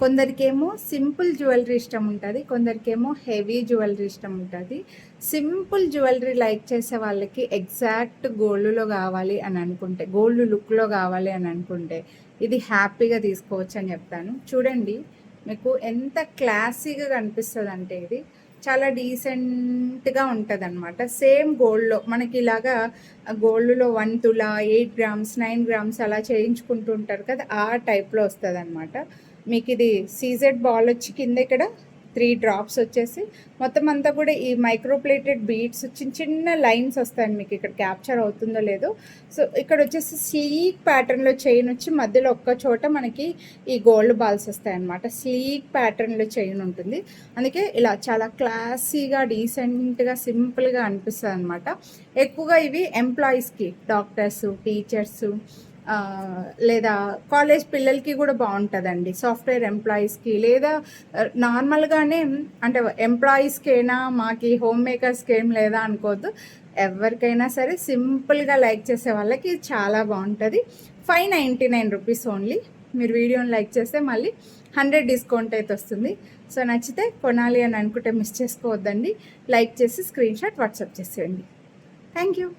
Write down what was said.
కొందరికేమో simple jewellery ఇష్టం ఉంటుంది, కొందరికేమో heavy jewellery ఇష్టం ఉంటుంది. సింపుల్ జ్యువెలరీ లైక్ చేసే వాళ్ళకి ఎగ్జాక్ట్ గోల్డ్లో కావాలి అని అనుకుంటే, గోల్డ్ లుక్లో కావాలి అని అనుకుంటే ఇది హ్యాపీగా తీసుకోవచ్చు అని చెప్తాను. చూడండి మీకు ఎంత క్లాసీగా కనిపిస్తుంది అంటే ఇది చాలా డీసెంట్గా ఉంటుంది అనమాట. సేమ్ గోల్డ్లో మనకి ఇలాగా గోల్డ్లో 1 తులా 8 గ్రామ్స్ 9 గ్రామ్స్ అలా చేయించుకుంటూ ఉంటారు కదా, ఆ టైప్లో వస్తుంది అనమాట. మీకు ఇది సీజెడ్ బాల్ వచ్చి కింద ఇక్కడ 3 డ్రాప్స్ వచ్చేసి మొత్తం అంతా కూడా ఈ మైక్రోప్లేటెడ్ బీడ్స్ చిన్న చిన్న లైన్స్ వస్తాయండి. మీకు ఇక్కడ క్యాప్చర్ అవుతుందో లేదో. సో ఇక్కడ వచ్చేసి స్లీక్ ప్యాటర్న్లో చైన్ వచ్చి మధ్యలో ఒక్క చోట మనకి ఈ గోల్డ్ బాల్స్ వస్తాయన్నమాట. స్లీక్ ప్యాటర్న్లో చైన్ ఉంటుంది, అందుకే ఇలా చాలా క్లాసీగా డీసెంట్గా సింపుల్గా అనిపిస్తుంది అనమాట. ఎక్కువగా ఇవి ఎంప్లాయీస్కి, డాక్టర్స్, టీచర్స్ లేదా కాలేజ్ పిల్లలకి కూడా బాగుంటుందండి. సాఫ్ట్వేర్ ఎంప్లాయీస్కి లేదా నార్మల్గానే అంటే ఎంప్లాయీస్కైనా మాకు హోమ్ మేకర్స్కి ఏం లేదా అనుకోవద్దు, ఎవరికైనా సరే సింపుల్గా లైక్ చేసే వాళ్ళకి చాలా బాగుంటుంది. 599 రూపీస్ ఓన్లీ. మీరు వీడియోని లైక్ చేస్తే మళ్ళీ 100 డిస్కౌంట్ అయితే వస్తుంది. సో నచ్చితే కొనాలి అని అనుకుంటే మిస్ చేసుకోవద్దండి. లైక్ చేసి స్క్రీన్ షాట్ వాట్సాప్ చేసేయండి. Thank you.